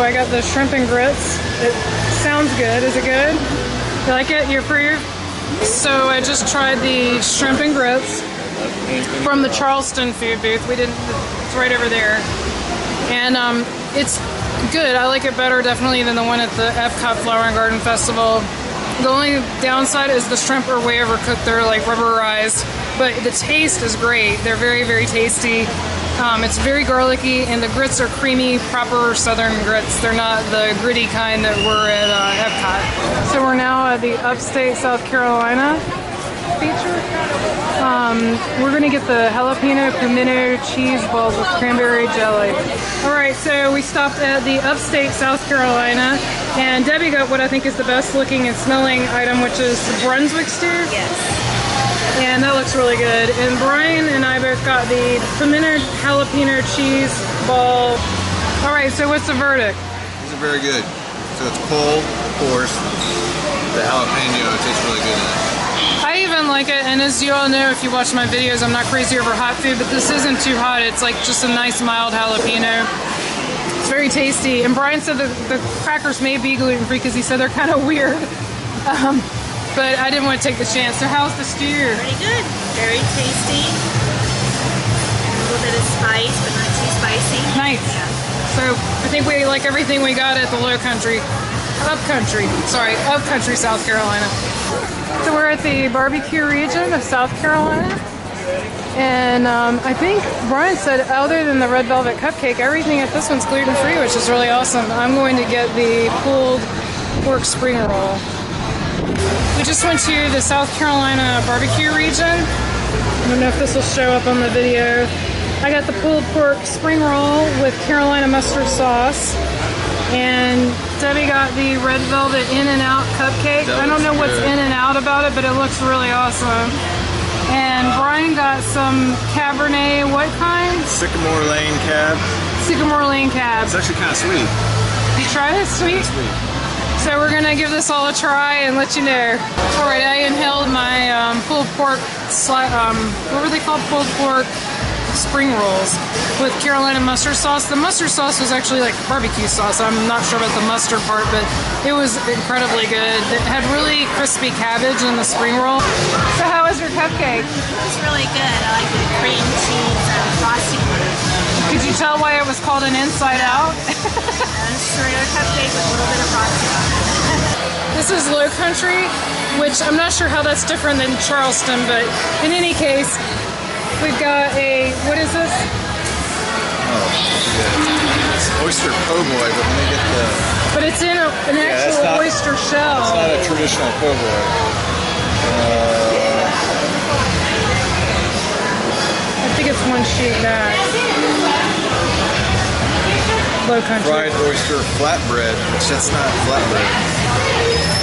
I got the shrimp and grits. It sounds good. Is it good? You like it? You approve? So I just tried the shrimp and grits from the Charleston food booth. It's right over there. And it's good. I like it better definitely than the one at the Epcot Flower and Garden Festival. The only downside is the shrimp are way overcooked. They're like rubberized, but the taste is great. They're very, very tasty. It's very garlicky, and the grits are creamy, proper Southern grits. They're not the gritty kind that were at Epcot. So we're now at the upstate South Carolina feature. We're gonna get the jalapeno pimento cheese balls with cranberry jelly. All right, so we stopped at the upstate South Carolina, and Debbie got what I think is the best looking and smelling item, which is the Brunswick stew. Yes. And that looks really good. And Brian and I both got the pimento jalapeno cheese ball. All right, so what's the verdict? These are very good. So it's cold, of course. The jalapeno tastes really good in it. I even like it, and as you all know, if you watch my videos, I'm not crazy over hot food, but this isn't too hot. It's like just a nice mild jalapeno. It's very tasty. And Brian said that the crackers may be gluten-free because he said they're kind of weird. But I didn't want to take the chance. So how's the stew? Pretty good. Very tasty. A little bit of spice, but not too spicy. Nice. Yeah. So I think we like everything we got at the upcountry, South Carolina. So we're at the barbecue region of South Carolina. And I think Brian said other than the red velvet cupcake, everything at this one's gluten-free, which is really awesome. I'm going to get the pulled pork spring roll. We just went to the South Carolina barbecue region. I don't know if this will show up on the video. I got the pulled pork spring roll with Carolina mustard sauce. And Debbie got the red velvet In-N-Out cupcake. I don't know what's in and out about it, but it looks really awesome. And Brian got some Cabernet, what kind? Sycamore Lane Cab. Sycamore Lane Cab. It's actually kind of sweet. You tried it? Sweet? Sweet. So we're gonna give this all a try and let you know. All right, I inhaled my pulled pork, what were they called? Pulled pork spring rolls with Carolina mustard sauce. The mustard sauce was actually like barbecue sauce. I'm not sure about the mustard part, but it was incredibly good. It had really crispy cabbage in the spring roll. So how was your cupcake? It's really good. I like the cream cheese and frosting. Could you tell why it was called an inside out? It's a regular cupcake with a little bit of frosting on it. This is Low Country, which I'm not sure how that's different than Charleston, but in any case, we've got a, what is this? Oh, it's oyster po' boy, but let me get the... But it's in an actual oyster shell. It's not a traditional po' boy. I think it's one sheet back. Low Country. Fried oyster flatbread, which that's not flatbread.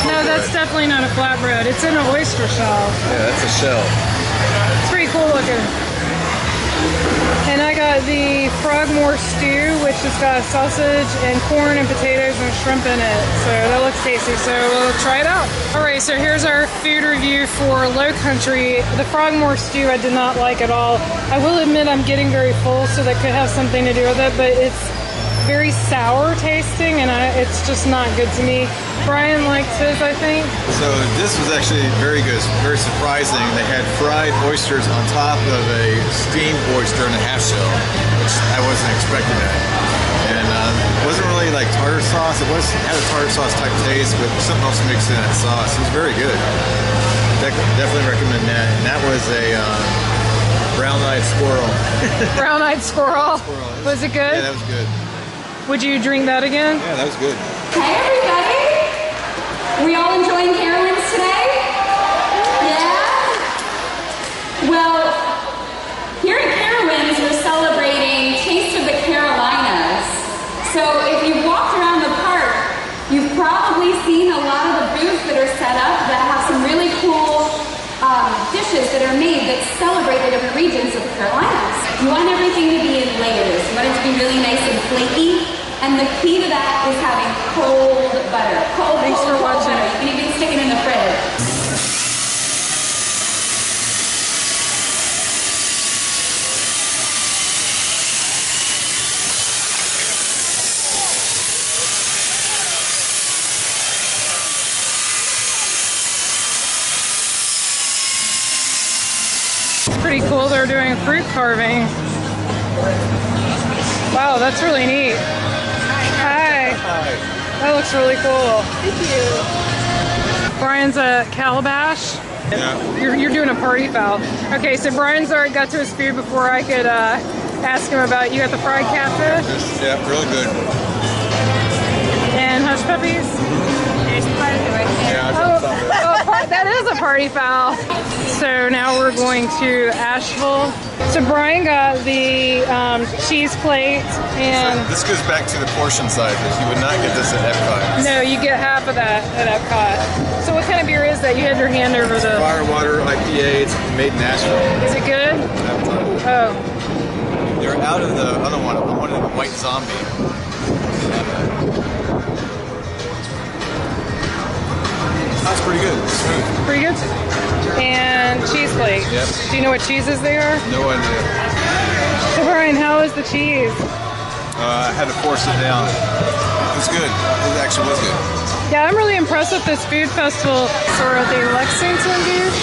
No, that's definitely not a flatbread. It's in an oyster shell. Yeah, that's a shell. It's pretty cool looking. And I got the Frogmore stew, which has got sausage and corn and potatoes and shrimp in it. So that looks tasty. So we'll try it out. All right, so here's our food review for Low Country. The Frogmore stew I did not like at all. I will admit I'm getting very full, so that could have something to do with it, but it's very sour tasting, and it's just not good to me. Brian liked his, I think. So this was actually very good, very surprising. They had fried oysters on top of a steamed oyster in a half shell, which I wasn't expecting that. And it wasn't really like tartar sauce. It had a tartar sauce type taste, but something else mixed in that sauce. It was very good. Definitely recommend that. And that was a brown-eyed squirrel. Brown-eyed squirrel. Was it good? Yeah, that was good. Would you drink that again? Yeah, that was good. Hey everybody! We all enjoying Carowinds today? Yeah? Well, here at Carowinds we're celebrating Taste of the Carolinas. So if you've walked around the park, you've probably seen a lot of the booths that are set up that have some really cool dishes that are made that celebrate the different regions of the Carolinas. You want everything to be in layers. You want it to be really nice and flaky. And the key to that is having cold butter. Thanks for watching. Butter. You can even stick it in the fridge. cool. They're doing fruit carving. Wow, that's really neat. Hi. That looks really cool. Thank you. Brian's a calabash. Yeah. You're doing a party foul. Okay, so Brian's already got to his food before I could ask him about. You got the fried catfish Yeah, really good. and hush puppies. There's part of it right there. Yeah, That is a party foul. So now we're going to Asheville. So Brian got the cheese plate, and this goes back to the portion size. You would not get this at Epcot. no, you get half of that at Epcot. So what kind of beer is that? You had your hand over the... Firewater IPA. It's made in Nashville. Is it good? Oh. They're out of the other one. I wanted the White Zombie. That's pretty good. Smooth. Pretty good. And cheese plate. Yep. Do you know what cheeses they are? No idea. So Brian, how is the cheese? I had to force it down. It was good. It actually was good. Yeah, I'm really impressed with this food festival. So we're at the Lexington booth,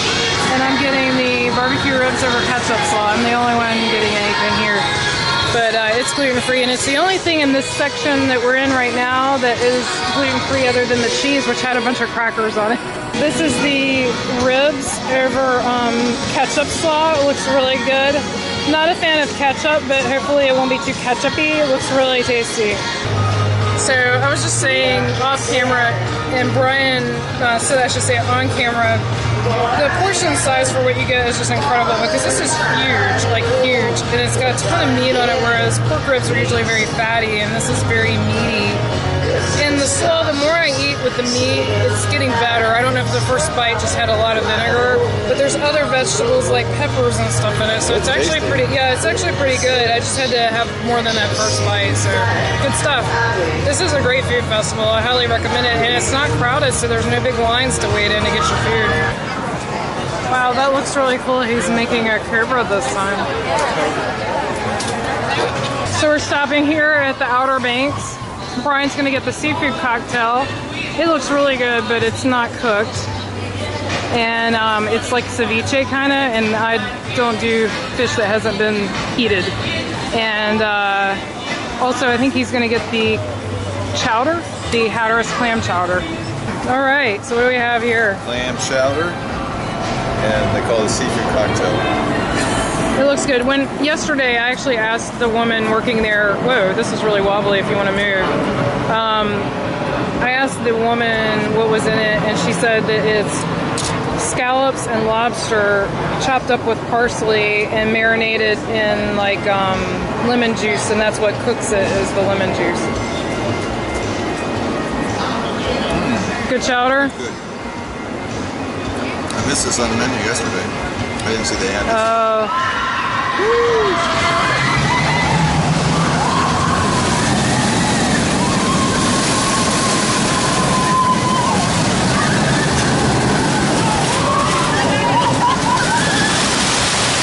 and I'm getting the barbecue ribs over ketchup slaw. I'm the only one getting anything here. But it's gluten-free, and it's the only thing in this section that we're in right now that is gluten-free other than the cheese, which had a bunch of crackers on it. This is the ribs over ketchup slaw. It looks really good. Not a fan of ketchup, but hopefully it won't be too ketchup-y. It looks really tasty. So I was just saying off camera, and Brian said I should say on camera, the portion size for what you get is just incredible because this is huge, like huge, and it's got a ton of meat on it, whereas pork ribs are usually very fatty, and this is very meaty. And the slaw, the more I eat with the meat, it's getting better. I don't know if the first bite just had a lot of vinegar, but there's other vegetables like peppers and stuff in it, so it's actually pretty, it's actually pretty good. I just had to have more than that first bite, so good stuff. This is a great food festival. I highly recommend it, and it's not crowded, so there's no big lines to wait in to get your food. Wow, that looks really cool. He's making a cobra this time. So we're stopping here at the Outer Banks. Brian's gonna get the seafood cocktail. It looks really good, but it's not cooked. And it's like ceviche kinda, and I don't do fish that hasn't been heated. And also I think he's gonna get the chowder, the Hatteras clam chowder. All right, so what do we have here? Clam chowder, and they call it a seafood cocktail. It looks good. Yesterday I actually asked the woman working there, whoa, this is really wobbly if you want to move. I asked the woman what was in it, and she said that it's scallops and lobster chopped up with parsley and marinated in like lemon juice, and that's what cooks it, is the lemon juice. Good chowder? Good. I missed this on the menu yesterday. I didn't see they had this. Oh.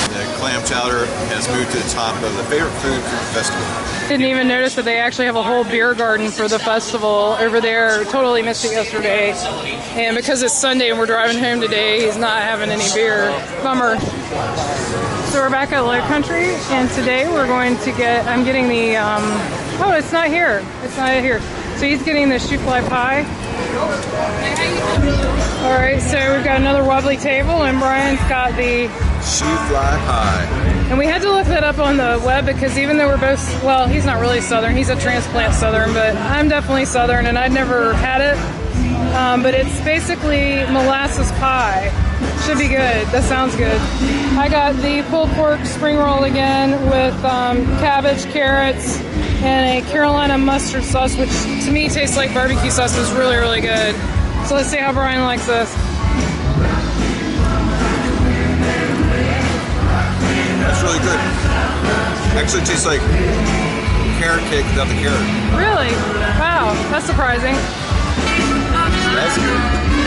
The clam chowder has moved to the top of the favorite food festival. Didn't even notice that they actually have a whole beer garden for the festival over there. Totally missed it yesterday. And because it's Sunday and we're driving home today, he's not having any beer. Bummer. So we're back at Low Country, and today we're going to get, I'm getting the, oh, it's not here. It's not here. So he's getting the shoe fly pie. All right, so we've got another wobbly table, and Brian's got the shoe fly pie. And we had to look that up on the web because even though we're both, well, he's not really Southern, he's a transplant Southern, but I'm definitely Southern, and I'd never had it. But it's basically molasses pie. Should be good. That sounds good. I got the pulled pork spring roll again with cabbage, carrots, and a Carolina mustard sauce, which to me tastes like barbecue sauce. It's really, really good. So let's see how Brian likes this. That's really good. Actually, it tastes like carrot cake without the carrot. Really? Wow, that's surprising. That's good.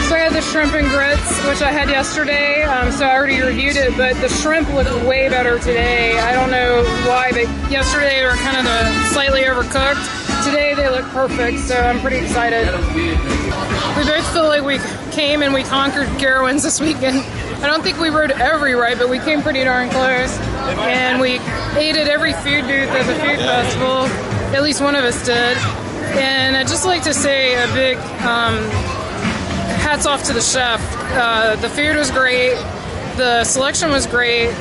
So I had the shrimp and grits, which I had yesterday, so I already reviewed it, but the shrimp looked way better today. I don't know why, but yesterday they were kind of slightly overcooked. today they look perfect, so I'm pretty excited. We both feel like we came and we conquered Carowinds this weekend. I don't think we rode every ride, but we came pretty darn close. And we ate at every food booth at the food festival. At least one of us did. And I'd just like to say a big hats off to the chef. The food was great. The selection was great.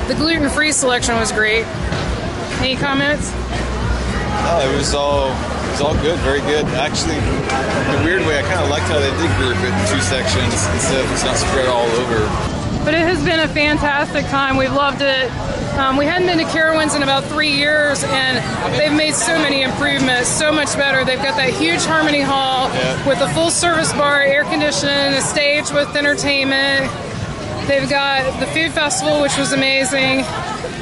The gluten-free selection was great. Any comments? No, it was all good, very good. Actually, in a weird way, I kind of liked how they did group it in 2 sections instead of it's not spread all over. But it has been a fantastic time. We've loved it. We hadn't been to Carowinds in about 3 years, and they've made so many improvements, so much better. They've got that huge Harmony Hall with a full service bar, air conditioning, a stage with entertainment. They've got the food festival, which was amazing.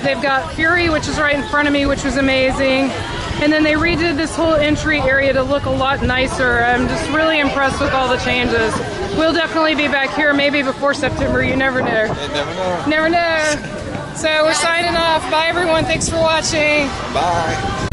They've got Fury, which is right in front of me, which was amazing. And then they redid this whole entry area to look a lot nicer. I'm just really impressed with all the changes. We'll definitely be back here maybe before September. You never know. You never know. Never know. So we're signing off. Bye, everyone. Thanks for watching. Bye.